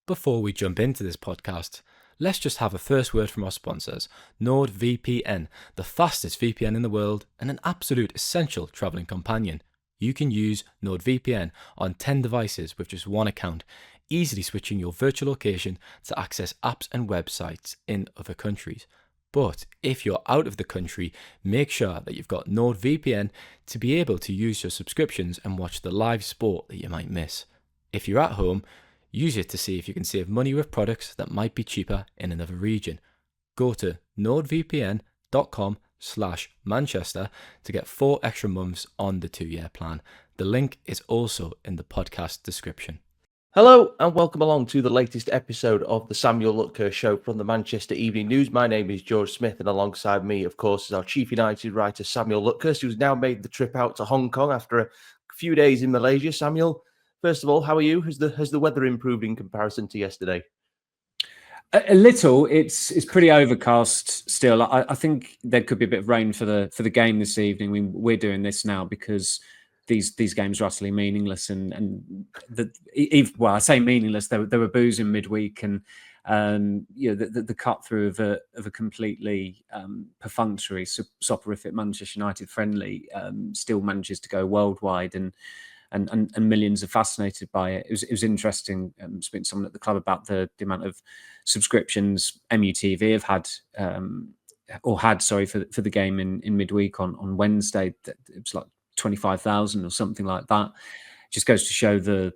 Before we jump into this podcast, let's just have a first word from our sponsors, NordVPN, the fastest VPN in the world and an absolute essential travelling companion. You can use NordVPN on 10 devices with just one account, easily switching your virtual location to access apps and websites in other countries. But if you're out of the country, make sure that you've got NordVPN to be able to use your subscriptions and watch the live sport that you might miss. If you're at home, use it to see if you can save money with products that might be cheaper in another region. Go to nordvpn.com/Manchester to get 4 extra months on the 2-year plan. The link is also in the podcast description. Hello and welcome along to the latest episode of the Samuel Luckhurst Show from the Manchester Evening News. My name is George Smith and alongside me, of course, is our Chief United writer, Samuel Luckhurst, who's now made the trip out to Hong Kong after a few days in Malaysia. Samuel, first of all, how are you? Has the weather improved in comparison to yesterday? A little. It's pretty overcast still. I think there could be a bit of rain for the game this evening. I mean, we're doing this now because these games are utterly meaningless, and I say meaningless. There were boos in midweek, and the cut through of a completely perfunctory, soporific Manchester United friendly still manages to go worldwide, and millions are fascinated by it. It was interesting speaking to someone at the club about the amount of subscriptions MUTV have had for the game in midweek on Wednesday. It was like 25,000 or something like that. Just goes to show the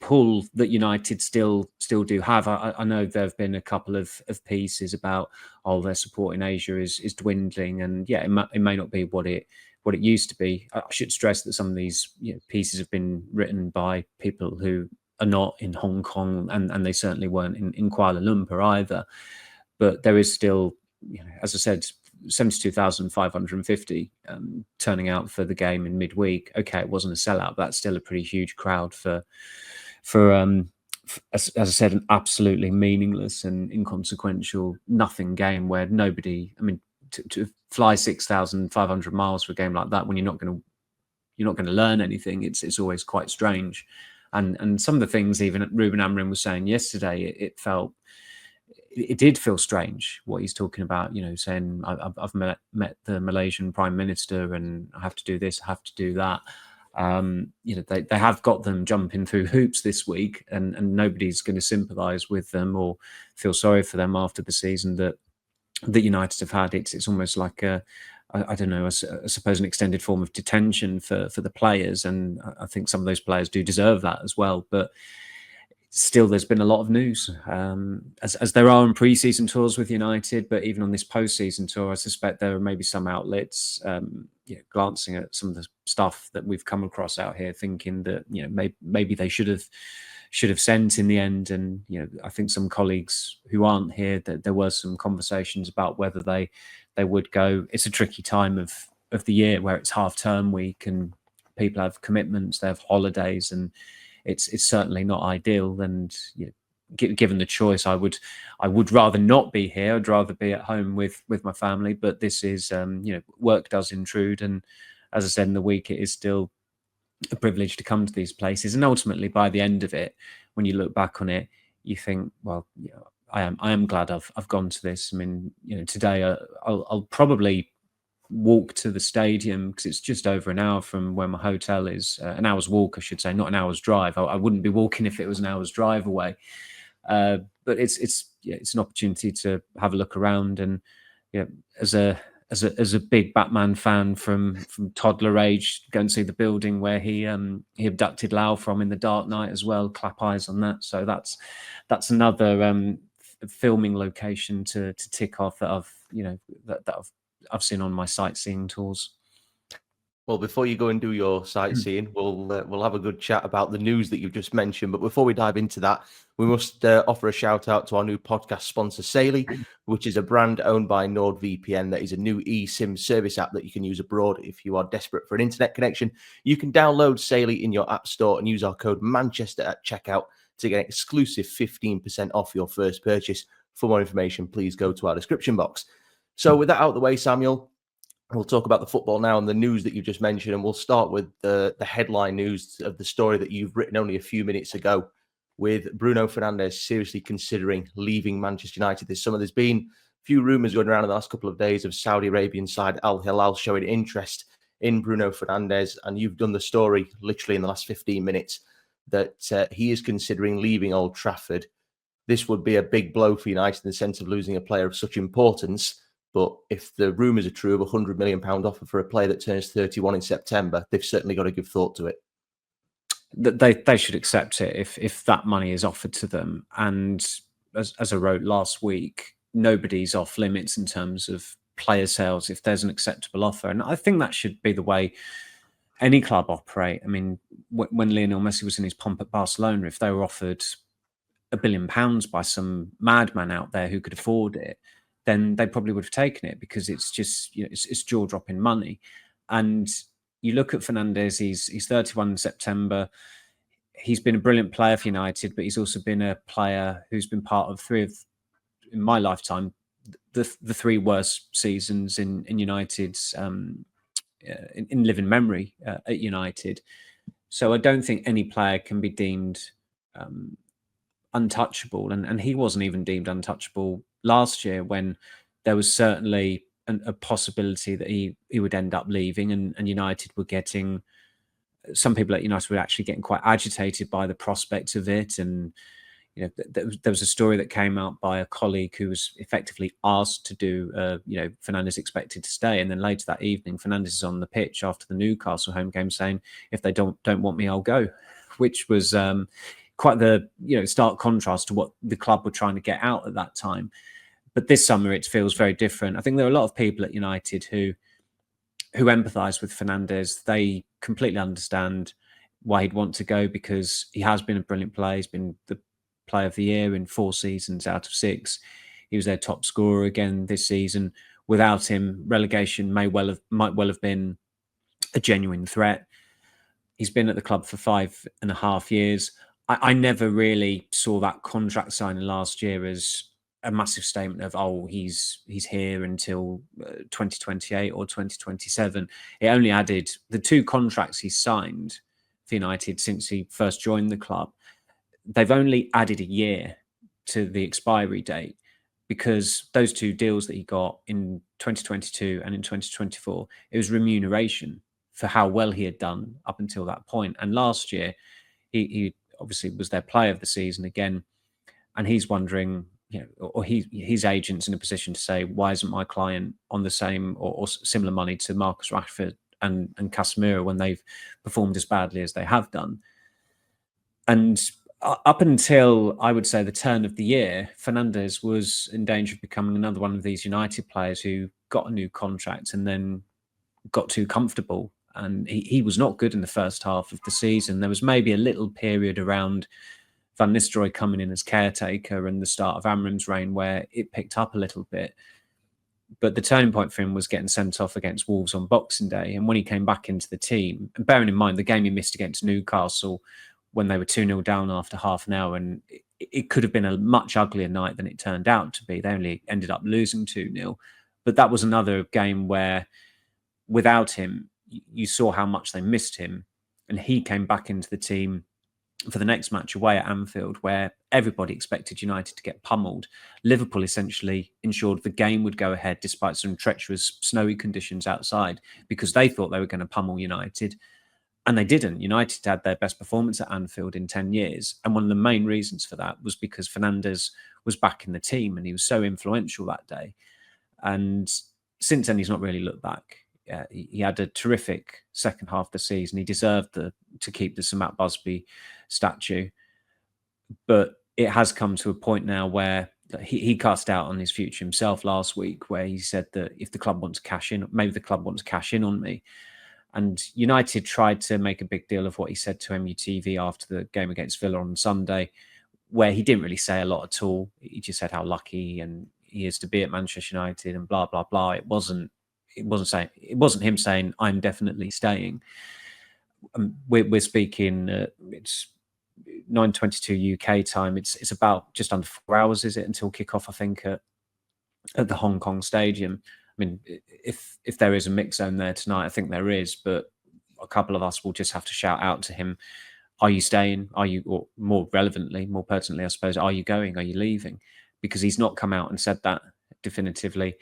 pull that United still do have. I know there have been a couple of pieces about their support in Asia is dwindling, and yeah, it may not be what it used to be. I should stress that some of these pieces have been written by people who are not in Hong Kong, and they certainly weren't in Kuala Lumpur either. But there is still, as I said, 72,550 turning out for the game in midweek. Okay, it wasn't a sellout, but that's still a pretty huge crowd for as I said, an absolutely meaningless and inconsequential nothing game where nobody. I mean, to fly 6,500 miles for a game like that when you're not going to learn anything, it's always quite strange. And some of the things even Ruben Amorim was saying yesterday, it did feel strange what he's talking about, saying I've met the Malaysian Prime Minister and I have to do this, I have to do that. They have got them jumping through hoops this week, and nobody's going to sympathise with them or feel sorry for them after the season that United have had. It's almost like I suppose an extended form of detention for the players, and I think some of those players do deserve that as well. But still, there's been a lot of news, as there are on pre-season tours with United, but even on this post-season tour, I suspect there are maybe some outlets glancing at some of the stuff that we've come across out here, thinking that maybe they should have sent in the end. And I think some colleagues who aren't here, that there were some conversations about whether they would go. It's a tricky time of the year where it's half-term week and people have commitments, they have holidays, and it's certainly not ideal. And given the choice, I would rather not be here. I'd rather be at home with my family. But this is work does intrude, and as I said, in the week it is still a privilege to come to these places. And ultimately, by the end of it, when you look back on it, you think, well, I am glad I've gone to this. I mean, today I'll probably walk to the stadium because it's just over an hour from where my hotel is. An hour's walk, I should say, not an hour's drive. I wouldn't be walking if it was an hour's drive away. But it's an opportunity to have a look around, and as a big Batman fan from toddler age, go and see the building where he abducted Lau from in The Dark Knight as well. Clap eyes on that. So that's another filming location to tick off that I've seen on my sightseeing tours. Well, before you go and do your sightseeing, we'll have a good chat about the news that you've just mentioned. But before we dive into that, we must offer a shout out to our new podcast sponsor, Saily, which is a brand owned by NordVPN. That is a new eSIM service app that you can use abroad if you are desperate for an internet connection. You can download Saily in your app store and use our code Manchester at checkout to get an exclusive 15% off your first purchase. For more information, please go to our description box. So with that out of the way, Samuel, we'll talk about the football now and the news that you just mentioned, and we'll start with the headline news of the story that you've written only a few minutes ago. with Bruno Fernandes seriously considering leaving Manchester United this summer. There's been a few rumours going around in the last couple of days of Saudi Arabian side Al Hilal showing interest in Bruno Fernandes, and you've done the story literally in the last 15 minutes that he is considering leaving Old Trafford. This would be a big blow for United in the sense of losing a player of such importance. But if the rumours are true of a £100 million offer for a player that turns 31 in September, they've certainly got to give thought to it. They should accept it if that money is offered to them. And as I wrote last week, nobody's off limits in terms of player sales if there's an acceptable offer. And I think that should be the way any club operate. I mean, when Lionel Messi was in his pomp at Barcelona, if they were offered £1 billion by some madman out there who could afford it, then they probably would have taken it, because it's just, it's jaw-dropping money. And you look at Fernandes, he's 31 in September. He's been a brilliant player for United, but he's also been a player who's been part of in my lifetime, the three worst seasons in United's in living memory at United. So I don't think any player can be deemed untouchable, and he wasn't even deemed untouchable last year, when there was certainly a possibility that he would end up leaving, and United were getting, some people at United were actually getting quite agitated by the prospect of it. And there was a story that came out by a colleague who was effectively asked to do, Fernandes expected to stay, and then later that evening, Fernandes is on the pitch after the Newcastle home game saying, "If they don't want me, I'll go," which was quite the stark contrast to what the club were trying to get out at that time. But this summer, it feels very different. I think there are a lot of people at United who empathise with Fernandes. They completely understand why he'd want to go, because he has been a brilliant player. He's been the Player of the Year in 4 seasons out of 6. He was their top scorer again this season. Without him, relegation might well have been a genuine threat. He's been at the club for 5.5 years. I never really saw that contract signing last year as a massive statement of, oh, he's here until 2028 or 2027. It only added the 2 contracts he's signed for United since he first joined the club. They've only added a year to the expiry date, because those 2 deals that he got in 2022 and in 2024, it was remuneration for how well he had done up until that point. And last year, he obviously was their player of the season again, and he's wondering, or his agent's in a position to say, why isn't my client on the same or similar money to Marcus Rashford and Casemiro when they've performed as badly as they have done? And up until, I would say, the turn of the year, Fernandes was in danger of becoming another one of these United players who got a new contract and then got too comfortable. And he was not good in the first half of the season. There was maybe a little period around Van Nistelrooy coming in as caretaker and the start of Amram's reign where it picked up a little bit. But the turning point for him was getting sent off against Wolves on Boxing Day. And when he came back into the team, and bearing in mind the game he missed against Newcastle when they were 2-0 down after half an hour, and it could have been a much uglier night than it turned out to be. They only ended up losing 2-0. But that was another game where, without him, you saw how much they missed him. And he came back into the team for the next match away at Anfield, where everybody expected United to get pummeled. Liverpool essentially ensured the game would go ahead despite some treacherous snowy conditions outside, because they thought they were going to pummel United. And they didn't. United had their best performance at Anfield in 10 years. And one of the main reasons for that was because Fernandes was back in the team and he was so influential that day. And since then, he's not really looked back. He had a terrific second half of the season. He deserved to keep the Sir Matt Busby statue. But it has come to a point now where he cast out on his future himself last week, where he said that if the club wants to cash in, maybe the club wants to cash in on me. And United tried to make a big deal of what he said to MUTV after the game against Villa on Sunday, where he didn't really say a lot at all. He just said how lucky and he is to be at Manchester United and blah, blah, blah. It wasn't him saying, I'm definitely staying. We're speaking, it's 9:22 UK time. It's about just under 4 hours, is it, until kickoff, I think, at the Hong Kong Stadium. I mean, if there is a mix zone there tonight, I think there is, but a couple of us will just have to shout out to him are you staying? Are you, or more relevantly, more pertinently, I suppose, are you going? Are you leaving? Because he's not come out and said that definitively.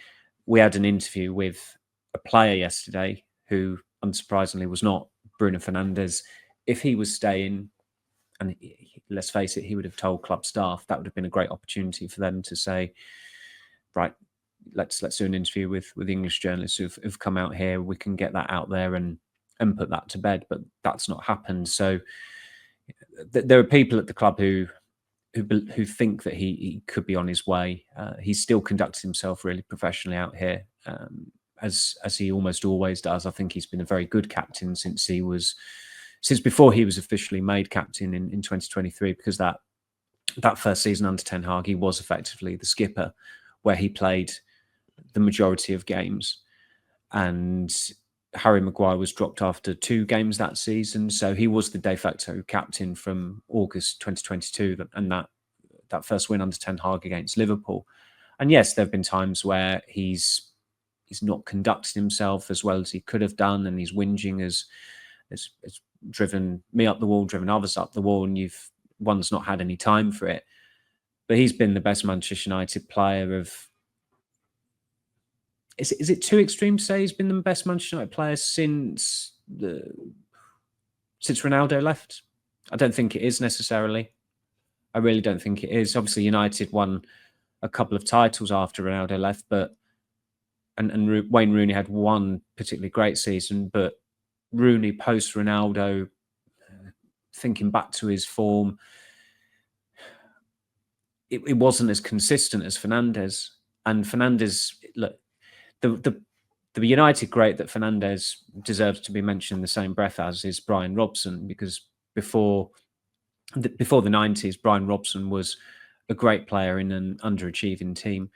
We had an interview with a player yesterday who, unsurprisingly, was not Bruno Fernandes. If he was staying, and let's face it, he would have told club staff, that would have been a great opportunity for them to say, right, let's do an interview with English journalists who've come out here. We can get that out there and put that to bed. But that's not happened. So there are people at the club who think that he could be on his way. He's still conducted himself really professionally out here, as he almost always does. I think he's been a very good captain since before he was officially made captain in 2023, because that first season under Ten Hag, he was effectively the skipper, where he played the majority of games. And Harry Maguire was dropped after 2 games that season, so he was the de facto captain from August 2022, and that first win under Ten Hag against Liverpool. And yes, there have been times where he's not conducted himself as well as he could have done, and his whinging has driven me up the wall, driven others up the wall, and one's not had any time for it. But he's been the best Manchester United player of... Is it too extreme to say he's been the best Manchester United player since Ronaldo left? I don't think it is necessarily. I really don't think it is. Obviously, United won a couple of titles after Ronaldo left, and Wayne Rooney had one particularly great season, but Rooney post Ronaldo, thinking back to his form, it wasn't as consistent as Fernandes. And Fernandes, look, the United great that Fernandes deserves to be mentioned in the same breath as is Brian Robson, because before the 90s, Brian Robson was a great player in an underachieving team.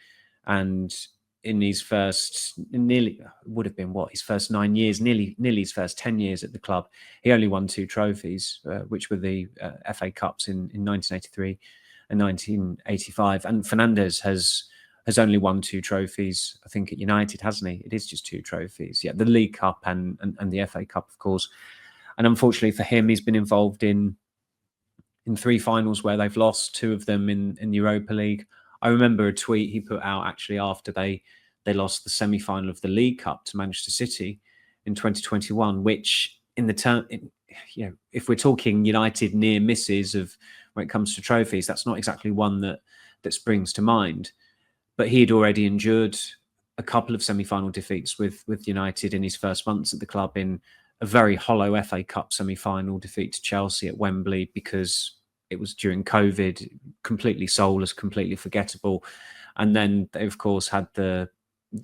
And in his first, his first 9 years, nearly his first 10 years at the club, he only won 2 trophies, which were the FA Cups in 1983 and 1985. And Fernandes has only won 2 trophies, I think, at United, hasn't he? It is just 2 trophies. Yeah, the League Cup and the FA Cup, of course. And unfortunately for him, he's been involved in 3 finals where they've lost, 2 of them in the Europa League. I remember a tweet he put out actually after they lost the semi-final of the League Cup to Manchester City in 2021, which if we're talking United near misses of when it comes to trophies, that's not exactly one that springs to mind. But he had already endured a couple of semi-final defeats with United in his first months at the club, in a very hollow FA Cup semi-final defeat to Chelsea at Wembley because it was during COVID, completely soulless, completely forgettable. And then they, of course, had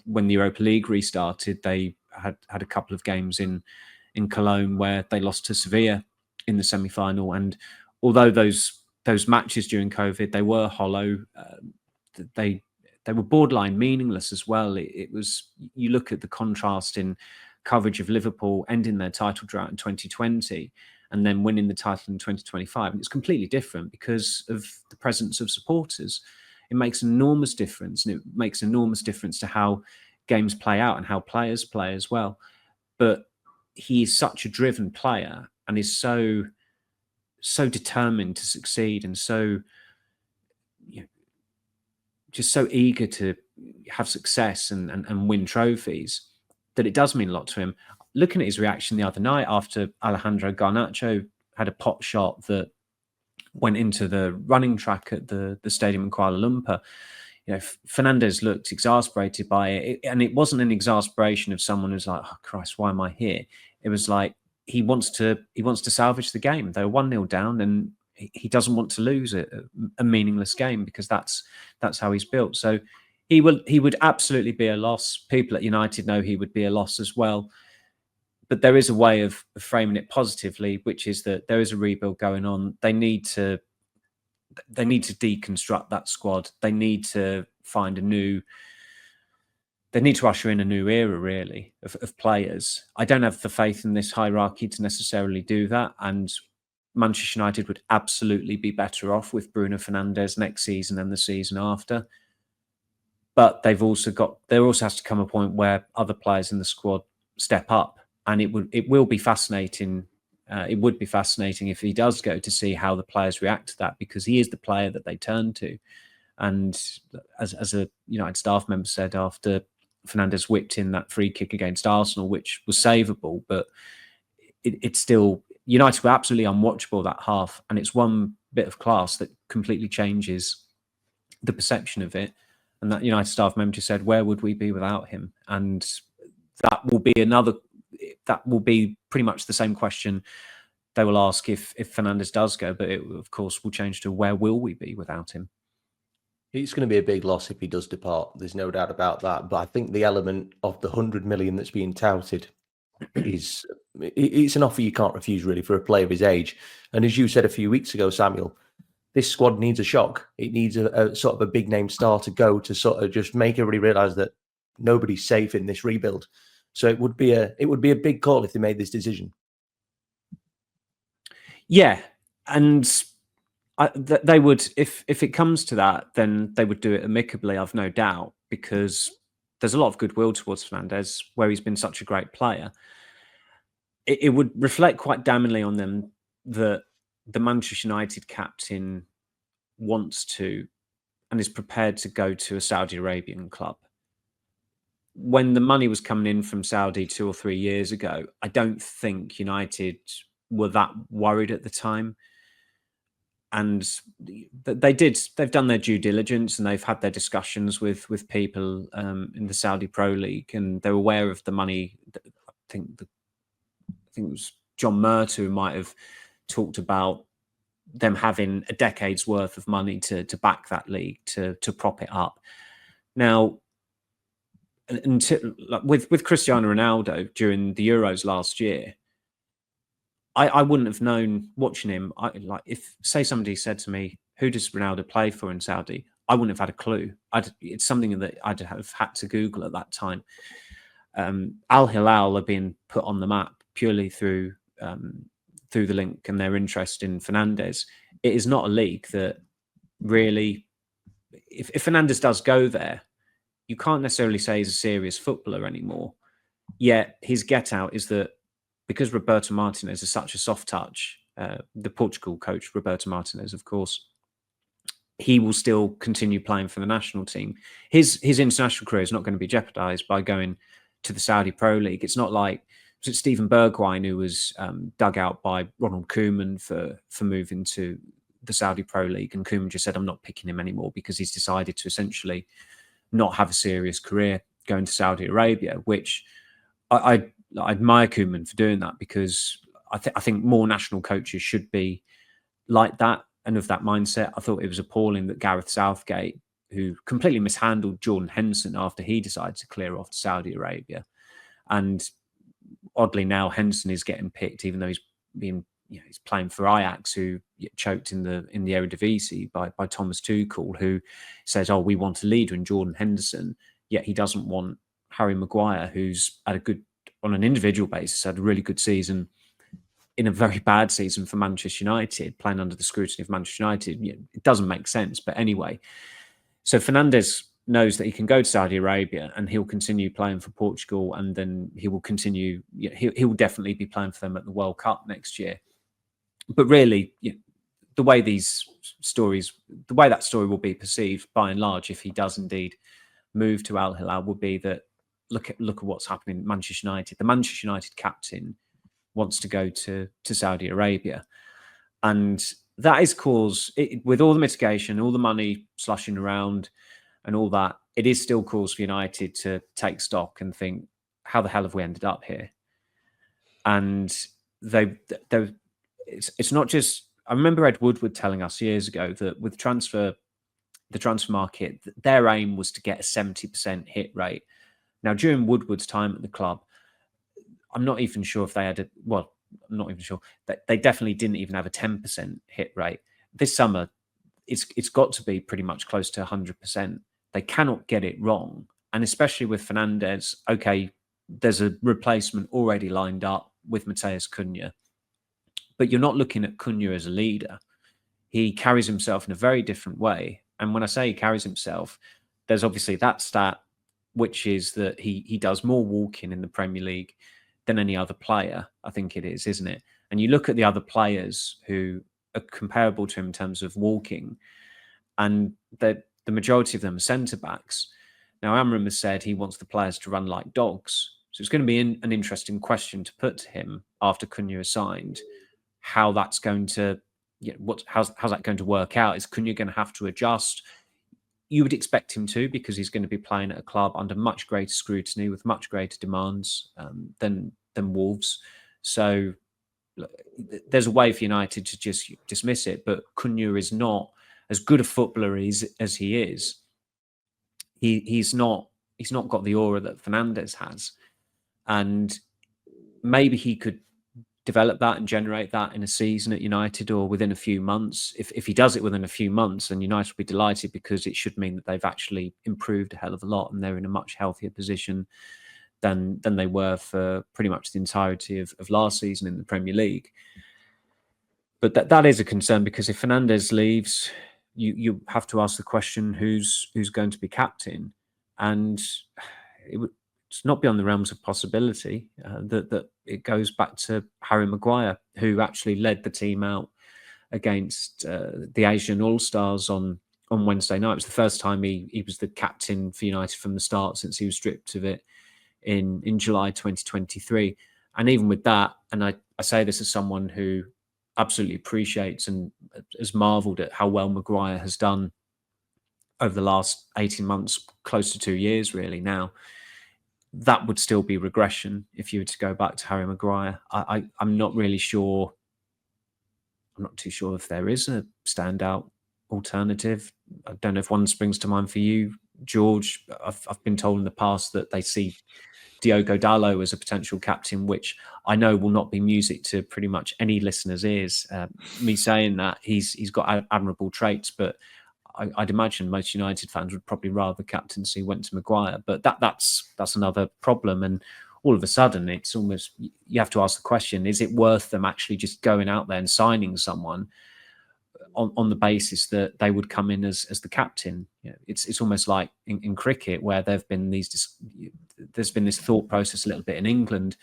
when the Europa League restarted, they had a couple of games in Cologne where they lost to Sevilla in the semi-final. And although those matches during COVID, they were hollow, they were borderline meaningless as well. It was, you look at the contrast in coverage of Liverpool ending their title drought in 2020 and then winning the title in 2025. And it's completely different because of the presence of supporters. It makes an enormous difference, and it makes an enormous difference to how games play out and how players play as well. But he's such a driven player and is so determined to succeed and just so eager to have success and win trophies that it does mean a lot to him. Looking at his reaction the other night after Alejandro Garnacho had a pot shot that went into the running track at the stadium in Kuala Lumpur, Fernandes looked exasperated by it. And it wasn't an exasperation of someone who's like, oh Christ, why am I here? It was like he wants to salvage the game. They're 1-0 down and he doesn't want to lose a meaningless game because that's how he's built. So he would absolutely be a loss. People at United know he would be a loss as well. But there is a way of framing it positively, which is that there is a rebuild going on. They need to deconstruct that squad. They need to usher in a new era, really, of players. I don't have the faith in this hierarchy to necessarily do that. And Manchester United would absolutely be better off with Bruno Fernandes next season and the season after. But there also has to come a point where other players in the squad step up. And it will be fascinating It would be fascinating if he does go to see how the players react to that, because he is the player that they turn to. And as a United staff member said after Fernandes whipped in that free kick against Arsenal, which was savable, but it's still, United were absolutely unwatchable that half. And it's one bit of class that completely changes the perception of it. And that United staff member just said, where would we be without him? And that will be pretty much the same question they will ask if Fernandes does go, but it, of course, will change to where will we be without him? It's going to be a big loss if he does depart. There's no doubt about that. But I think the element of the 100 million that's being touted is it's an offer you can't refuse, really, for a player of his age. And as you said a few weeks ago, Samuel, this squad needs a shock. It needs a sort of a big name star to go to sort of just make everybody realise that nobody's safe in this rebuild. So it would be a big call if they made this decision. Yeah, and they would, if it comes to that, then they would do it amicably, I've no doubt, because there's a lot of goodwill towards Fernandes, where he's been such a great player. It would reflect quite damningly on them that the Manchester United captain wants to and is prepared to go to a Saudi Arabian club. When the money was coming in from Saudi 2 or 3 years ago, I don't think United were that worried at the time. And they've done their due diligence, and they've had their discussions with people in the Saudi Pro League, and they're aware of the money. I think it was John Murta who might have talked about them having a decade's worth of money to back that league, to prop it up. Now, with Cristiano Ronaldo during the Euros last year, I wouldn't have known watching him. If, say, somebody said to me, who does Ronaldo play for in Saudi? I wouldn't have had a clue. It's something that I'd have had to Google at that time. Al Hilal are being put on the map purely through the link and their interest in Fernandes. It is not a league that really, if Fernandes does go there, you can't necessarily say he's a serious footballer anymore. Yet his get out is that, because Roberto Martinez is such a soft touch, the Portugal coach, Roberto Martinez, of course, he will still continue playing for the national team. His international career is not going to be jeopardised by going to the Saudi Pro League. It's not like Steven Bergwijn, who was dug out by Ronald Koeman for moving to the Saudi Pro League, and Koeman just said, I'm not picking him anymore, because he's decided to essentially not have a serious career going to Saudi Arabia, which I admire Koeman for doing that, because I think more national coaches should be like that and of that mindset. I thought it was appalling that Gareth Southgate, who completely mishandled Jordan Henderson after he decided to clear off to Saudi Arabia, and oddly now Henderson is getting picked, even though he's playing for Ajax, who choked in the Eredivisie by Thomas Tuchel, who says, "Oh, we want a leader in Jordan Henderson," yet he doesn't want Harry Maguire, who's on an individual basis, had a really good season in a very bad season for Manchester United, playing under the scrutiny of Manchester United. It doesn't make sense, but anyway. So Fernandes knows that he can go to Saudi Arabia and he'll continue playing for Portugal, and then he will continue. He will definitely be playing for them at the World Cup next year. But really, the way that story will be perceived by and large, if he does indeed move to Al Hilal, will be that look at what's happening at Manchester United. The Manchester United captain wants to go to Saudi Arabia, and that is cause, with all the mitigation, all the money slushing around and all that, it is still cause for United to take stock and think, how the hell have we ended up here? And it's not just, I remember Ed Woodward telling us years ago that with the transfer market, their aim was to get a 70% hit rate. Now, during Woodward's time at the club, I'm not even sure if they had I'm not even sure. They definitely didn't even have a 10% hit rate. This summer, it's got to be pretty much close to 100%. They cannot get it wrong. And especially with Fernandes, okay, there's a replacement already lined up with Matheus Cunha. But you're not looking at Cunha as a leader. He carries himself in a very different way. And when I say he carries himself, there's obviously that stat, which is that he does more walking in the Premier League than any other player, I think it is, isn't it? And you look at the other players who are comparable to him in terms of walking, and the majority of them are centre-backs. Now, Amram has said he wants the players to run like dogs. So it's going to be an interesting question to put to him after Cunha is signed, how that's going to, how's that going to work out? Is Cunha going to have to adjust? You would expect him to, because he's going to be playing at a club under much greater scrutiny with much greater demands than Wolves. So there's a way for United to just dismiss it, but Cunha is not as good a footballer as he is. He's not got the aura that Fernandes has, and maybe he could develop that and generate that in a season at United or within a few months. If he does it within a few months, then United will be delighted, because it should mean that they've actually improved a hell of a lot and they're in a much healthier position than they were for pretty much the entirety of last season in the Premier League. But that is a concern, because if Fernandes leaves, you have to ask the question, who's going to be captain? And it's not beyond the realms of possibility that it goes back to Harry Maguire, who actually led the team out against the Asian All-Stars on Wednesday night. It was the first time he was the captain for United from the start since he was stripped of it in July 2023. And even with that, and I say this as someone who absolutely appreciates and has marvelled at how well Maguire has done over the last 18 months, close to 2 years really now, that would still be regression if you were to go back to Harry Maguire. I'm not really sure. I'm not too sure if there is a standout alternative. I don't know if one springs to mind for you, George. I've been told in the past that they see Diogo Dalot as a potential captain, which I know will not be music to pretty much any listener's ears. Me saying that, he's got admirable traits, but I'd imagine most United fans would probably rather captaincy went to Maguire. But that's another problem. And all of a sudden, it's almost, you have to ask the question, is it worth them actually just going out there and signing someone on the basis that they would come in as the captain? It's almost like in cricket, where there's been this thought process a little bit in England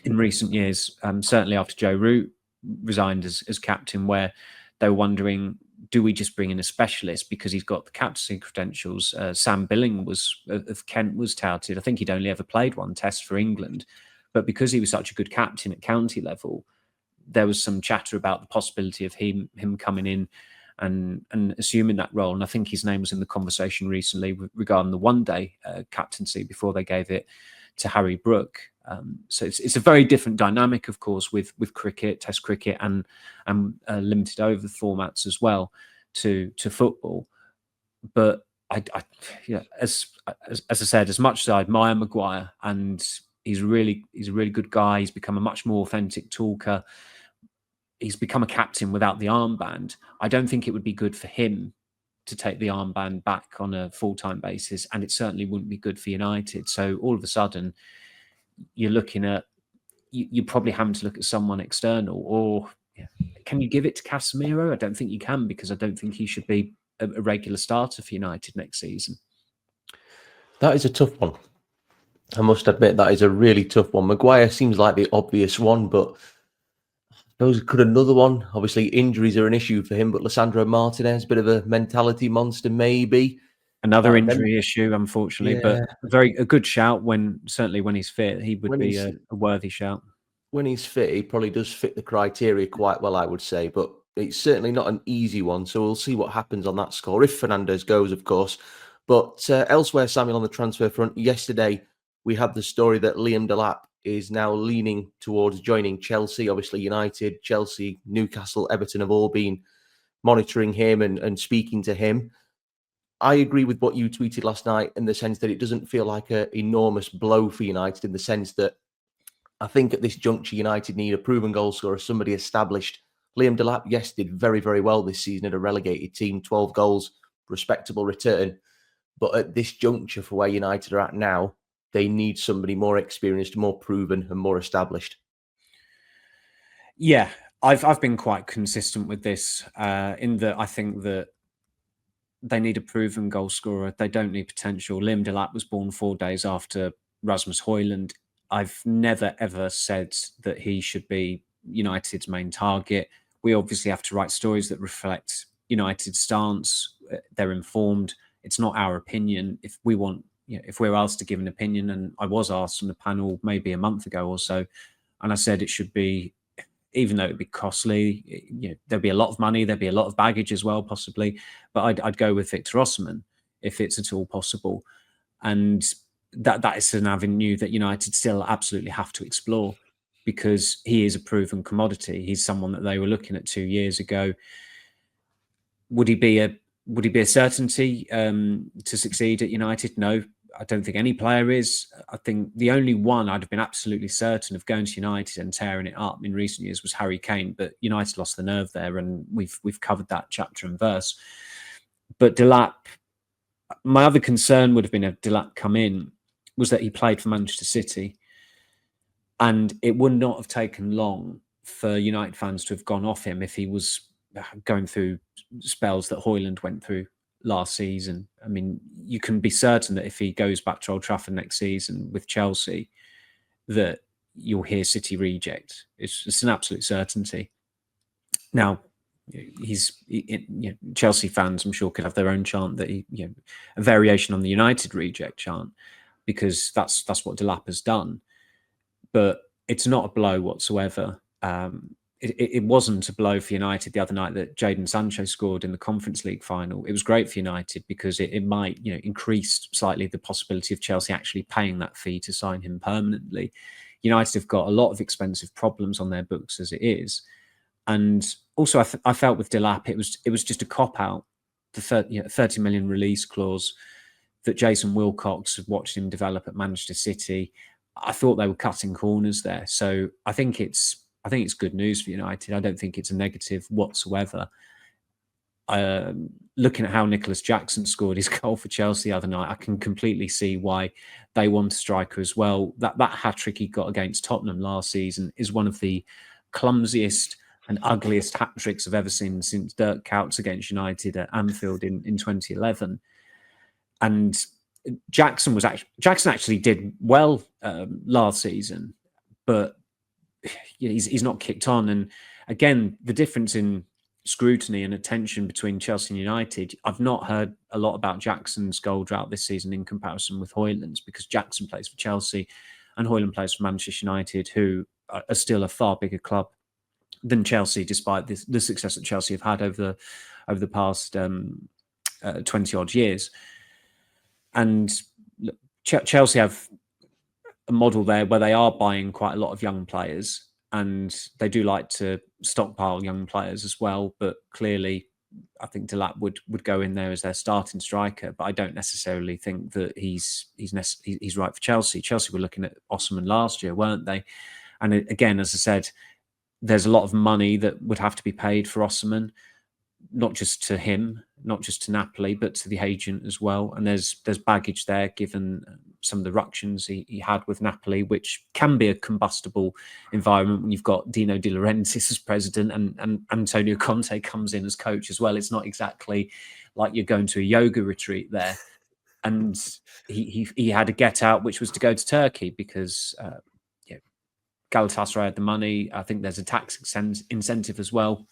in recent years, certainly after Joe Root resigned as captain, where they were wondering, do we just bring in a specialist because he's got the captaincy credentials? Sam Billing of Kent was touted. I think he'd only ever played one test for England, but because he was such a good captain at county level, there was some chatter about the possibility of him coming in and assuming that role. And I think his name was in the conversation recently regarding the one-day captaincy before they gave it to Harry Brook. So it's a very different dynamic, of course, with cricket, Test cricket, and limited over formats as well to football. But as I said, as much as I admire Maguire, and he's a really good guy, he's become a much more authentic talker. He's become a captain without the armband. I don't think it would be good for him to take the armband back on a full-time basis, and it certainly wouldn't be good for United. So all of a sudden, you're looking at, you're probably having to look at someone external. Or can you give it to Casemiro? I don't think you can, because I don't think he should be a regular starter for United next season. That is a tough one. I must admit, that is a really tough one. Maguire seems like the obvious one, but I suppose could another one? Obviously, injuries are an issue for him, but Lisandro Martinez, bit of a mentality monster, maybe. Another injury issue, unfortunately, but a good shout certainly when he's fit. He would be a worthy shout. When he's fit, he probably does fit the criteria quite well, I would say, but it's certainly not an easy one. So we'll see what happens on that score, if Fernandes goes, of course. But elsewhere, Samuel, on the transfer front, yesterday we had the story that Liam Delap is now leaning towards joining Chelsea. Obviously, United, Chelsea, Newcastle, Everton have all been monitoring him and speaking to him. I agree with what you tweeted last night, in the sense that it doesn't feel like an enormous blow for United, in the sense that I think at this juncture, United need a proven goal scorer, somebody established. Liam Delap, yes, did very, very well this season at a relegated team, 12 goals, respectable return. But at this juncture, for where United are at now, they need somebody more experienced, more proven, and more established. Yeah, I've been quite consistent with this, in that I think that they need a proven goal scorer. They don't need potential. Liam Delap was born 4 days after Rasmus Højlund. I've never, ever said that he should be United's main target. We obviously have to write stories that reflect United's stance. They're informed. It's not our opinion. If we want, if we're asked to give an opinion, and I was asked on the panel maybe a month ago or so, and I said it should be, even though it'd be costly, there'd be a lot of money, there'd be a lot of baggage as well, possibly. But I'd go with Victor Osimhen if it's at all possible, and that is an avenue that United still absolutely have to explore, because he is a proven commodity. He's someone that they were looking at 2 years ago. Would he be a certainty to succeed at United? No, I don't think any player is. I think the only one I'd have been absolutely certain of going to United and tearing it up in recent years was Harry Kane, but United lost the nerve there, and we've covered that chapter and verse. But Delap, my other concern would have been if Delap come in was that he played for Manchester City, and it would not have taken long for United fans to have gone off him if he was going through spells that Højlund went through last season. I mean, you can be certain that if he goes back to Old Trafford next season with Chelsea, that you'll hear City reject. It's an absolute certainty. Now, Chelsea fans, I'm sure, could have their own chant that a variation on the United reject chant, because that's what Delap has done. But it's not a blow whatsoever. It wasn't a blow for United the other night that Jadon Sancho scored in the Conference League final. It was great for United because it might increase slightly the possibility of Chelsea actually paying that fee to sign him permanently. United have got a lot of expensive problems on their books as it is. And also I felt with Delap, it was just a cop-out, the 30 million release clause that Jason Wilcox had watched him develop at Manchester City. I thought they were cutting corners there. So I think it's good news for United. I don't think it's a negative whatsoever. Looking at how Nicholas Jackson scored his goal for Chelsea the other night, I can completely see why they want a striker as well. That hat-trick he got against Tottenham last season is one of the clumsiest and ugliest hat-tricks I've ever seen since Dirk Kuyt's against United at Anfield in 2011. And Jackson actually did well last season, but he's not kicked on. And again, the difference in scrutiny and attention between Chelsea and United, I've not heard a lot about Jackson's goal drought this season in comparison with Højlund's, because Jackson plays for Chelsea and Højlund plays for Manchester United, who are still a far bigger club than Chelsea, despite the success that Chelsea have had over the past 20 odd years. And Chelsea have a model there where they are buying quite a lot of young players, and they do like to stockpile young players as well. But clearly, I think Delap would go in there as their starting striker. But I don't necessarily think that he's right for Chelsea. Chelsea were looking at Osimhen last year, weren't they? And again, as I said, there's a lot of money that would have to be paid for Osimhen, not just to him, not just to Napoli, but to the agent as well. And there's baggage there, given some of the ructions he had with Napoli, which can be a combustible environment when you've got Dino De Laurentiis as president and Antonio Conte comes in as coach as well. It's not exactly like you're going to a yoga retreat there. And he had a get out, which was to go to Turkey, because Galatasaray had the money. I think there's a tax incentive as well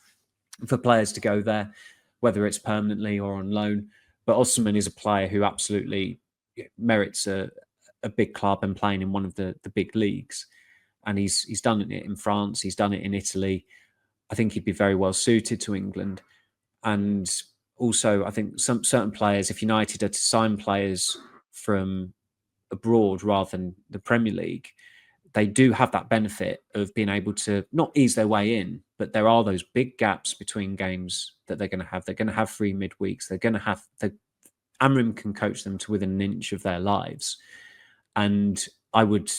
for players to go there, whether it's permanently or on loan. But Osimhen is a player who absolutely merits a big club and playing in one of the big leagues. And he's done it in France. He's done it in Italy. I think he'd be very well suited to England. And also, I think some certain players, if United are to sign players from abroad rather than the Premier League, they do have that benefit of being able to not ease their way in, but there are those big gaps between games that they're going to have. They're going to have free midweeks. They're going to have Amrim can coach them to within an inch of their lives. And I would,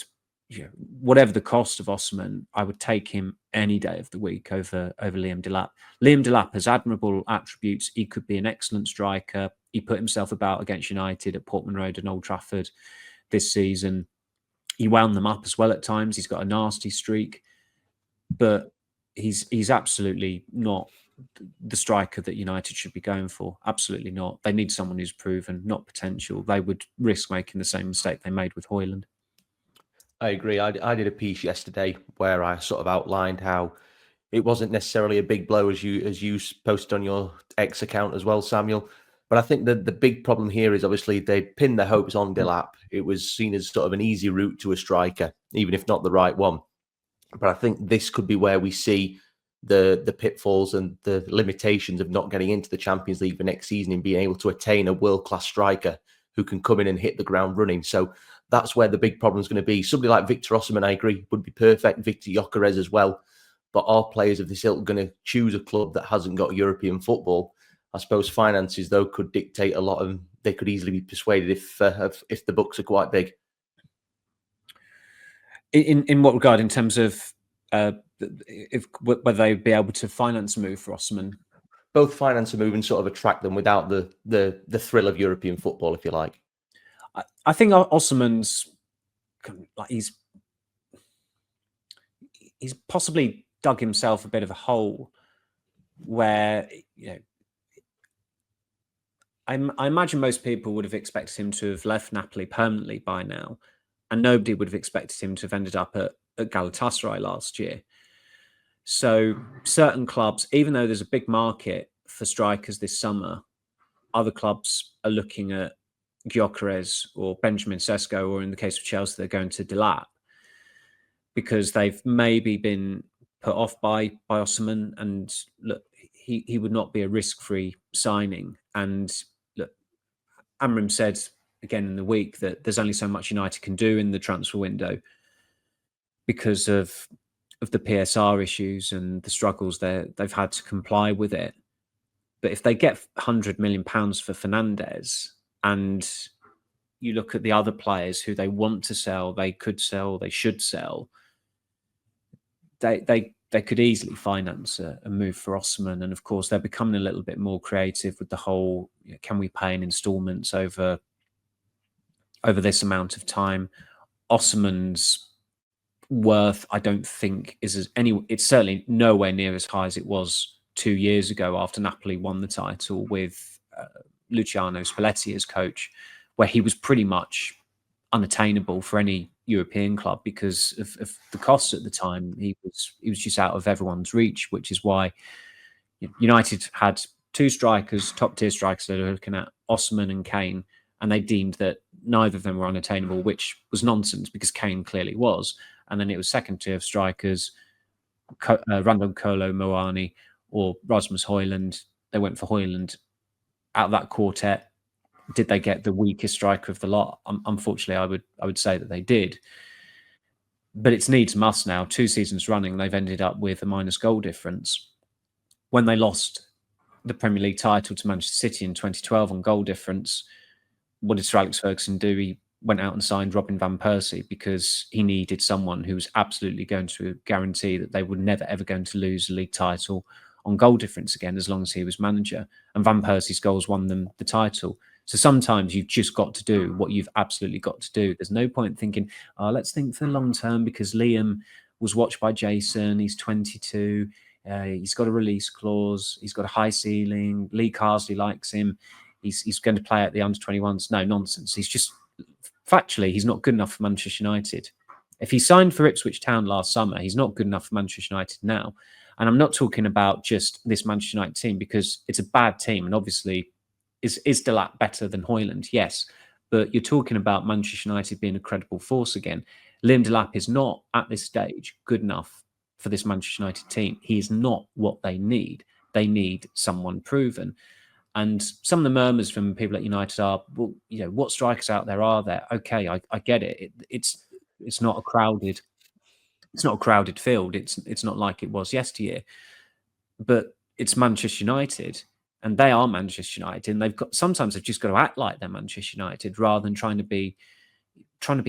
whatever the cost of Osimhen, I would take him any day of the week over Liam Delap. Liam Delap has admirable attributes. He could be an excellent striker. He put himself about against United at Portman Road and Old Trafford this season. He wound them up as well at times. He's got a nasty streak, but he's absolutely not the striker that United should be going for. Absolutely not. They need someone who's proven, not potential. They would risk making the same mistake they made with Højlund. I agree. I did a piece yesterday where I sort of outlined how it wasn't necessarily a big blow as you posted on your X account as well, Samuel. But I think the big problem here is obviously they pinned their hopes on Delap. It was seen as sort of an easy route to a striker, even if not the right one. But I think this could be where we see the pitfalls and the limitations of not getting into the Champions League for next season and being able to attain a world-class striker who can come in and hit the ground running. So that's where the big problem is going to be. Somebody like Victor Osimhen, I agree, would be perfect. Victor Gyökeres as well. But are players of this ilk going to choose a club that hasn't got European football? I suppose finances, though, could dictate a lot, and they could easily be persuaded if the books are quite big. In what regard? In terms of whether they'd be able to finance a move for Osimhen? Both finance a move and sort of attract them without the thrill of European football, if you like. I think Osimhen's like he's possibly dug himself a bit of a hole where, you know, I imagine most people would have expected him to have left Napoli permanently by now, and nobody would have expected him to have ended up at Galatasaray last year. So certain clubs, even though there's a big market for strikers this summer, other clubs are looking at Gyökeres or Benjamin Sesko, or in the case of Chelsea, they're going to Delap, because they've maybe been put off by Osimhen, and look, he would not be a risk-free signing. And look, Amram said again in the week that there's only so much United can do in the transfer window because of the PSR issues and the struggles they've had to comply with it. But if they get £100 million for Fernandes, and you look at the other players who they want to sell, they could sell, they should sell, they could easily finance a move for Osimhen. And of course, they're becoming a little bit more creative with the whole, you know, can we pay in installments over this amount of time? Osimhen's worth, I don't think, it's certainly nowhere near as high as it was 2 years ago after Napoli won the title with Luciano Spalletti as coach, where he was pretty much unattainable for any European club because of the costs at the time. He was just out of everyone's reach, which is why United had two strikers, top tier strikers that are looking at, Osimhen and Kane, and they deemed that neither of them were unattainable, which was nonsense because Kane clearly was. And then it was second tier strikers, Randon Kolo Muani or Rasmus Højlund. They went for Højlund. Out of that quartet, did they get the weakest striker of the lot? Unfortunately, I would say that they did. But it's needs must now. 2 seasons running, they've ended up with a minus goal difference. When they lost the Premier League title to Manchester City in 2012 on goal difference, what did Sir Alex Ferguson do? He went out and signed Robin van Persie because he needed someone who was absolutely going to guarantee that they were never, ever going to lose the league title on goal difference again as long as he was manager. And Van Persie's goals won them the title. So sometimes you've just got to do what you've absolutely got to do. There's no point thinking, let's think for the long term because Liam was watched by Jason. He's 22. He's got a release clause. He's got a high ceiling. Lee Carsley likes him. He's going to play at the under-21s. No, nonsense. Factually, he's not good enough for Manchester United. If he signed for Ipswich Town last summer, he's not good enough for Manchester United now. And I'm not talking about just this Manchester United team because it's a bad team. And obviously, is Delap better than Højlund? Yes. But you're talking about Manchester United being a credible force again. Liam Delap is not, at this stage, good enough for this Manchester United team. He is not what they need. They need someone proven. And some of the murmurs from people at United are, well, you know, what strikers out there are there? Okay, I get it. It's not a crowded field. It's not like it was yesteryear. But it's Manchester United, and they are Manchester United, and sometimes they've just got to act like they're Manchester United rather than trying to be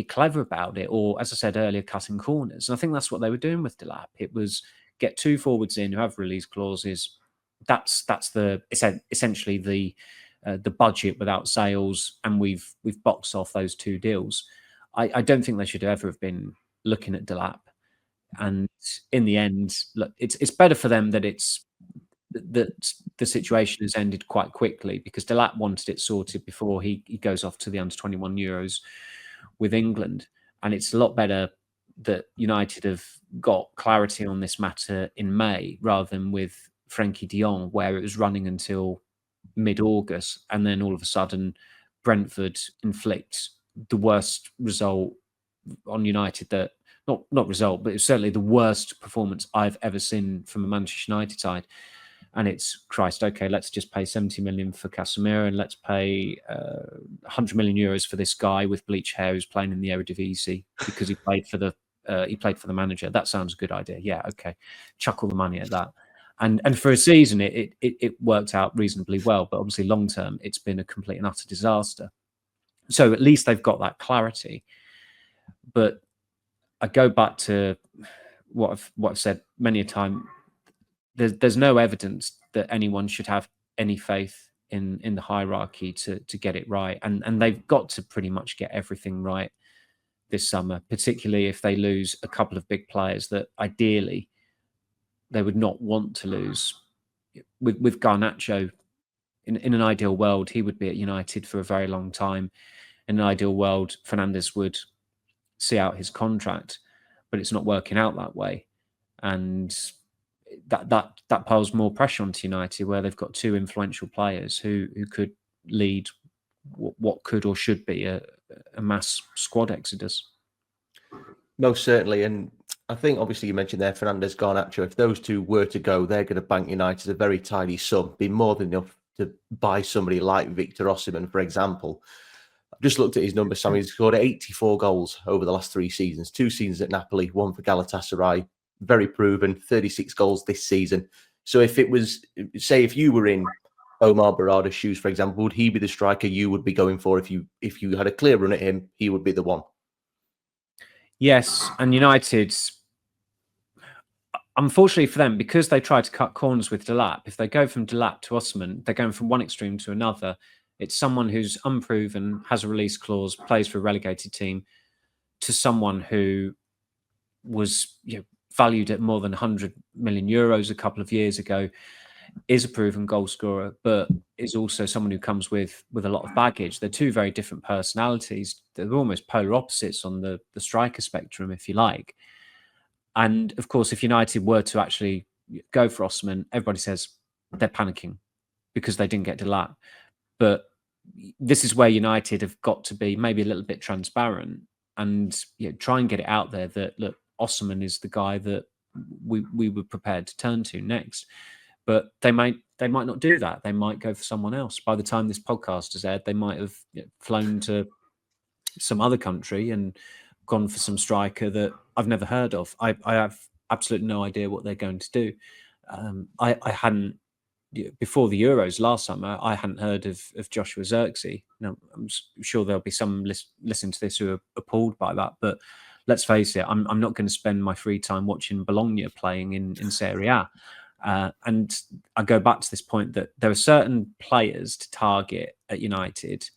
clever about it, or, as I said earlier, cutting corners. And I think that's what they were doing with Delap. It was get 2 forwards in who have release clauses. That's essentially the budget without sales, and we've boxed off those 2 deals. I don't think they should ever have been looking at Delap. And in the end, look, it's better for them that the situation has ended quite quickly because Delap wanted it sorted before he goes off to the under-21 Euros with England. And it's a lot better that United have got clarity on this matter in May rather than with Frenkie de Jong, where it was running until mid-August, and then all of a sudden Brentford inflict the worst result on United that not result, but it's certainly the worst performance I've ever seen from a Manchester United side. And it's, Christ, okay, let's just pay 70 million for Casemiro and let's pay 100 million euros for this guy with bleach hair who's playing in the Eredivisie because he played for the manager. That sounds a good idea. Yeah, okay, chuck all the money at that. And for a season, it worked out reasonably well, but obviously long term, it's been a complete and utter disaster. So at least they've got that clarity. But I go back to what I've said many a time. There's no evidence that anyone should have any faith in the hierarchy to get it right, and they've got to pretty much get everything right this summer, particularly if they lose a couple of big players that ideally they would not want to lose. With Garnacho, in an ideal world, he would be at United for a very long time. In an ideal world, Fernandes would see out his contract, but it's not working out that way, and that piles more pressure onto United, where they've got two influential players who could lead what could or should be a mass squad exodus. Most certainly, and I think obviously you mentioned there Fernandes, Garnacho. If those two were to go, they're going to bank United a very tidy sum, be more than enough to buy somebody like Victor Osimhen, for example. I've just looked at his numbers, Sam. He's scored 84 goals over the last 3 seasons, 2 seasons at Napoli, 1 for Galatasaray. Very proven, 36 goals this season. So if it was, say, if you were in Omar Barada's shoes, for example, would he be the striker you would be going for if you had a clear run at him? He would be the one. Yes, and United, unfortunately for them, because they try to cut corners with Delap, if they go from Delap to Osimhen, they're going from one extreme to another. It's someone who's unproven, has a release clause, plays for a relegated team, to someone who was valued at more than 100 million euros a couple of years ago, is a proven goal scorer, but is also someone who comes with a lot of baggage. They're two very different personalities. They're almost polar opposites on the striker spectrum, if you like. And of course, if United were to actually go for Osimhen, everybody says they're panicking because they didn't get Delap. But this is where United have got to be maybe a little bit transparent and try and get it out there that, look, Osimhen is the guy that we were prepared to turn to next. But they might not do that. They might go for someone else. By the time this podcast is aired, they might have flown to some other country and gone for some striker that I've never heard of. I have absolutely no idea what they're going to do. I hadn't, before the Euros last summer, I hadn't heard of Joshua Zirkzee. Now, I'm sure there'll be some listening to this who are appalled by that. But let's face it, I'm not going to spend my free time watching Bologna playing in Serie A. And I go back to this point that there are certain players to target at United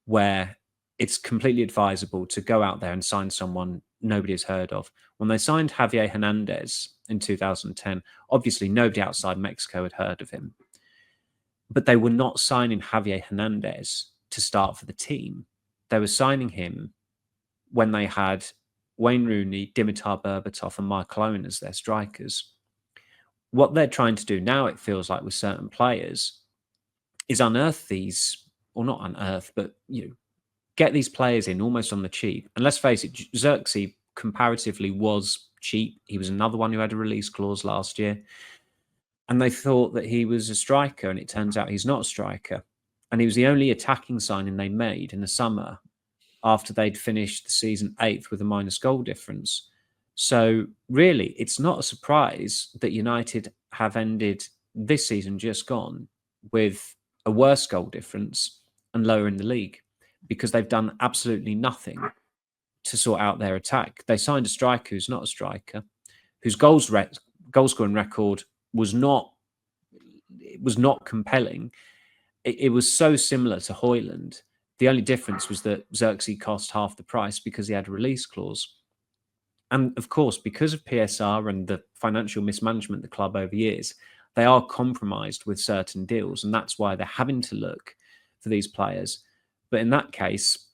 where it's completely advisable to go out there and sign someone nobody has heard of. When they signed Javier Hernandez in 2010, obviously nobody outside Mexico had heard of him. But they were not signing Javier Hernandez to start for the team. They were signing him when they had Wayne Rooney, Dimitar Berbatov and Michael Owen as their strikers. What they're trying to do now, it feels like, with certain players is unearth these, or not unearth, but get these players in almost on the cheap. And let's face it, Zirkzee comparatively was cheap. He was another one who had a release clause last year. And they thought that he was a striker, and it turns out he's not a striker. And he was the only attacking signing they made in the summer after they'd finished the season 8th with a minus goal difference. So really, it's not a surprise that United have ended this season just gone with a worse goal difference and lower in the league, because they've done absolutely nothing to sort out their attack. They signed a striker who's not a striker, whose goal scoring record was not compelling. It was so similar to Højlund. The only difference was that Zirkzee cost half the price because he had a release clause. And of course, because of PSR and the financial mismanagement of the club over years, they are compromised with certain deals. And that's why they're having to look for these players. But in that case,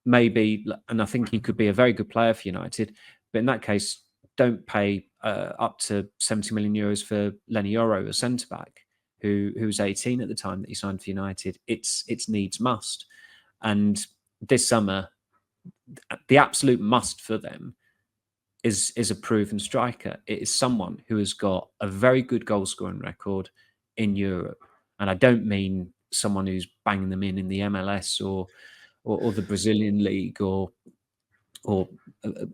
maybe, and I think he could be a very good player for United, but in that case, don't pay up to 70 million euros for Lenny Yoro, a centre back who was 18 at the time that he signed for United. It's needs must, and this summer, the absolute must for them is a proven striker. It is someone who has got a very good goal scoring record in Europe, and I don't mean someone who's banging them in the MLS or the Brazilian league or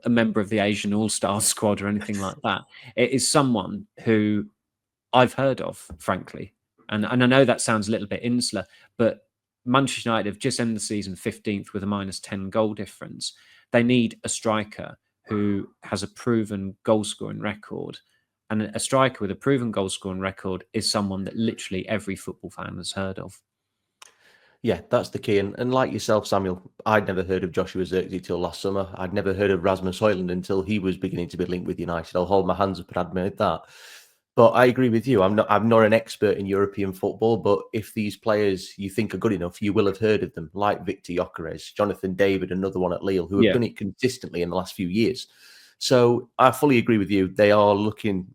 a member of the Asian All-Star squad or anything like that. It is someone who I've heard of, frankly. And I know that sounds a little bit insular, but Manchester United have just ended the season 15th with a -10 goal difference. They need a striker who has a proven goal-scoring record. And a striker with a proven goal-scoring record is someone that literally every football fan has heard of. Yeah, that's the key. And like yourself, Samuel, I'd never heard of Joshua Zirkzee till last summer. I'd never heard of Rasmus Højlund until he was beginning to be linked with United. I'll hold my hands up and admit that. But I agree with you. I'm not an expert in European football, but if these players you think are good enough, you will have heard of them, like Victor Gyökeres, Jonathan David, another one at Lille, who have done it consistently in the last few years. So I fully agree with you. They are looking.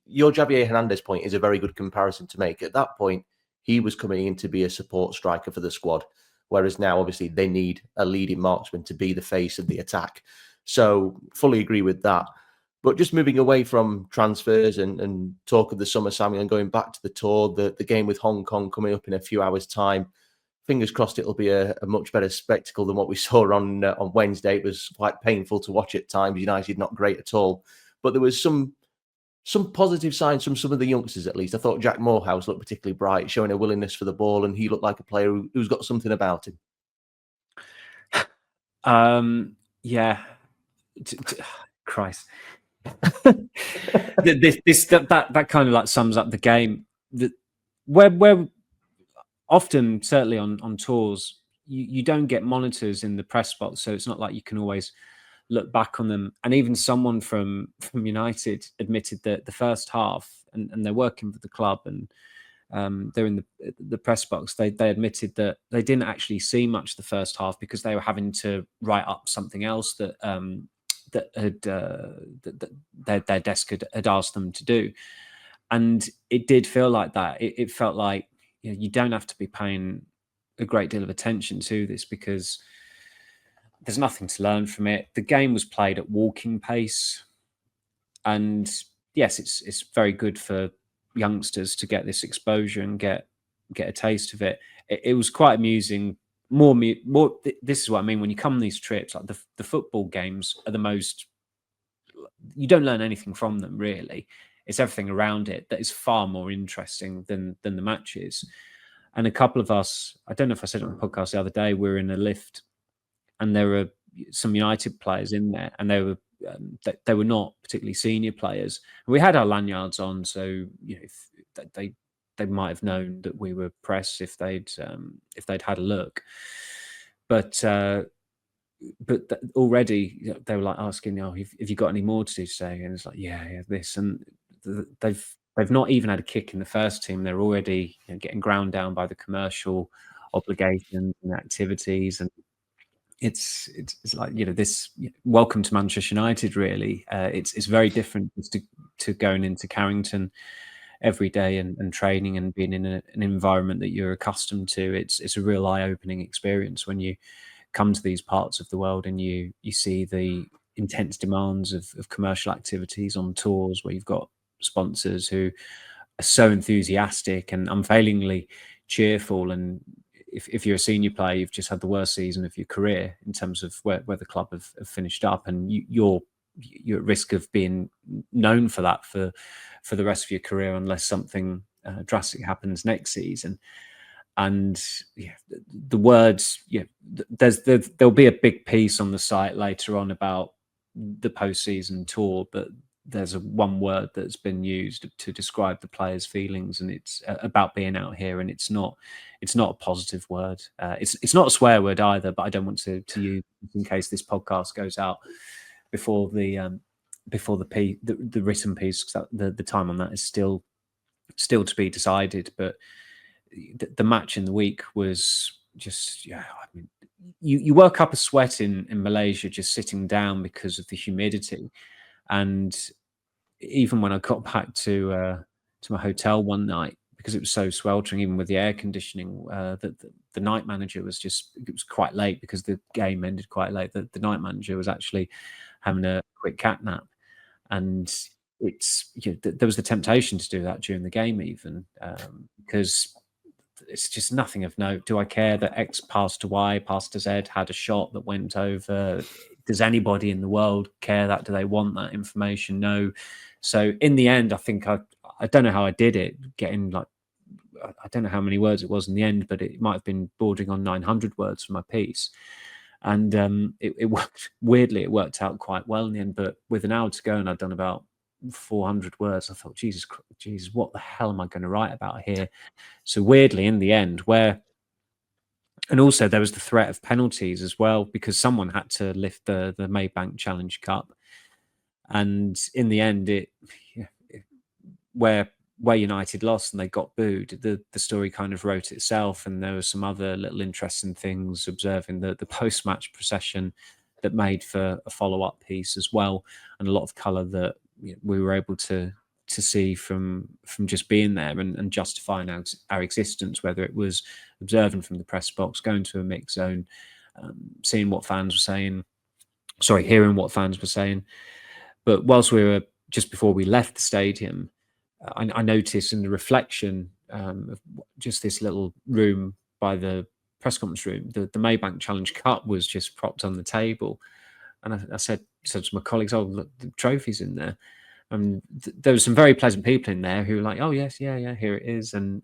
Your Javier Hernandez point is a very good comparison to make. At that point, he was coming in to be a support striker for the squad, whereas now, obviously, they need a leading marksman to be the face of the attack. So fully agree with that. But just moving away from transfers and talk of the summer, Samuel, and going back to the tour, the game with Hong Kong coming up in a few hours' time. Fingers crossed it'll be a much better spectacle than what we saw on Wednesday. It was quite painful to watch at times. United not great at all. But there was some positive signs from some of the youngsters, at least. I thought Jack Morehouse looked particularly bright, showing a willingness for the ball, and he looked like a player who's got something about him. Yeah. Christ. that kind of like sums up the game. Where often, certainly on tours, you don't get monitors in the press box, so it's not like you can always look back on them. And even someone from United admitted that the first half, and they're working for the club, and they're in the press box. They admitted that they didn't actually see much the first half because they were having to write up something else that their desk had asked them to do, and it did feel like that. It felt like, you don't have to be paying a great deal of attention to this because there's nothing to learn from it. The game was played at walking pace, and yes, it's very good for youngsters to get this exposure and get a taste of it. It was quite amusing. More. This is what I mean when you come on these trips. Like the football games are the most. You don't learn anything from them, really. It's everything around it that is far more interesting than the matches. And a couple of us, I don't know if I said it on the podcast the other day, we were in a lift, and there were some United players in there, and they were not particularly senior players. And we had our lanyards on, so if they might have known that we were press if they'd had a look. But already they were like asking, have you got any more to do today? And it's like, yeah, this. And they've not even had a kick in the first team. They're already getting ground down by the commercial obligations and activities. And it's like, this welcome to Manchester United, really. It's very different to going into Carrington every day and training and being in an environment that you're accustomed to. It's a real eye-opening experience when you come to these parts of the world and you see the intense demands of commercial activities on tours where you've got sponsors who are so enthusiastic and unfailingly cheerful. And if you're a senior player, you've just had the worst season of your career in terms of where the club have finished up, and you're at risk of being known for that for the rest of your career unless something drastic happens next season. And the words, there'll be a big piece on the site later on about the postseason tour, but there's one word that's been used to describe the players' feelings, and it's about being out here. And it's not a positive word. It's not a swear word either, but I don't want to use in case this podcast goes out before the written piece, because the time on that is still to be decided. But the match in the week was just, yeah, I mean, you work up a sweat in Malaysia just sitting down because of the humidity. And even when I got back to my hotel one night, because it was so sweltering, even with the air conditioning, the night manager was it was quite late because the game ended quite late. The night manager was actually having a quick cat nap. And there was the temptation to do that during the game, even because it's just nothing of note. Do I care that X passed to Y, passed to Z, had a shot that went over? Does anybody in the world care that? Do they want that information? No. So in the end, I think I don't know how I did it, getting like, I don't know how many words it was in the end, but it might have been bordering on 900 words for my piece. And it worked, weirdly, it worked out quite well in the end. But with an hour to go and I'd done about 400 words, I thought, Jesus, what the hell am I going to write about here? So weirdly, in the end, and also there was the threat of penalties as well, because someone had to lift the Maybank Challenge Cup. And in the end, where United lost and they got booed, the story kind of wrote itself. And there were some other little interesting things, observing the post-match procession that made for a follow-up piece as well, and a lot of colour that we were able to see from just being there and justifying our existence, whether it was observing from the press box, going to a mixed zone, seeing what fans were saying, hearing what fans were saying. But whilst we were, just before we left the stadium, I noticed in the reflection of just this little room by the press conference room, the Maybank Challenge Cup was just propped on the table. And I said to my colleagues, "Oh, look, the trophy's in there." And there were some very pleasant people in there who were like, "Oh, yes, yeah, here it is." And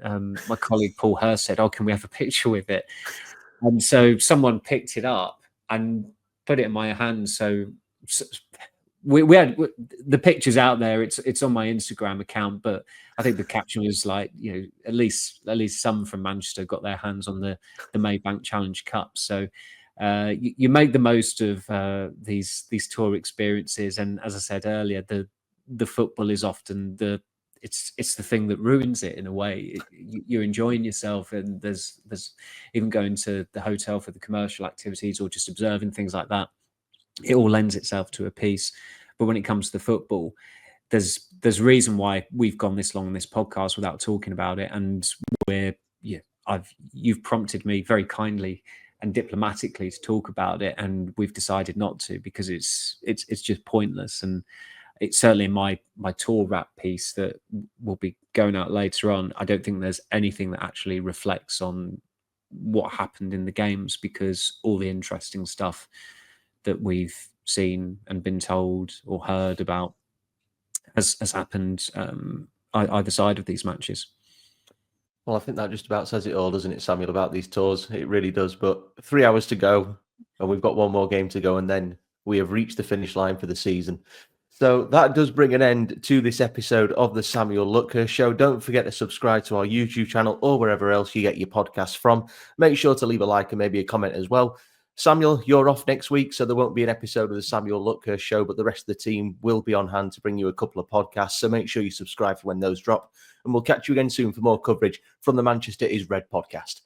my colleague Paul Hurst said, "Oh, can we have a picture with it?" And so someone picked it up and put it in my hand. So we had the pictures out there. It's on my Instagram account, but I think the caption was like, at least some from Manchester got their hands on the Maybank Challenge Cup. So you make the most of these tour experiences, and as I said earlier, the football is often it's the thing that ruins it in a way. You're enjoying yourself, and there's even going to the hotel for the commercial activities or just observing things like that. It all lends itself to a piece. But when it comes to the football, there's a reason why we've gone this long on this podcast without talking about it. And you've prompted me very kindly and diplomatically to talk about it, and we've decided not to, because it's just pointless. And it's certainly in my tour wrap piece that will be going out later on. I don't think there's anything that actually reflects on what happened in the games, because all the interesting stuff that we've seen and been told or heard about has happened either side of these matches. Well, I think that just about says it all, doesn't it, Samuel, about these tours? It really does. But 3 hours to go, and we've got one more game to go, and then we have reached the finish line for the season. So that does bring an end to this episode of the Samuel Luckhurst Show. Don't forget to subscribe to our YouTube channel or wherever else you get your podcasts from. Make sure to leave a like and maybe a comment as well. Samuel, you're off next week, so there won't be an episode of the Samuel Luckhurst Show, but the rest of the team will be on hand to bring you a couple of podcasts. So make sure you subscribe for when those drop, and we'll catch you again soon for more coverage from the Manchester is Red podcast.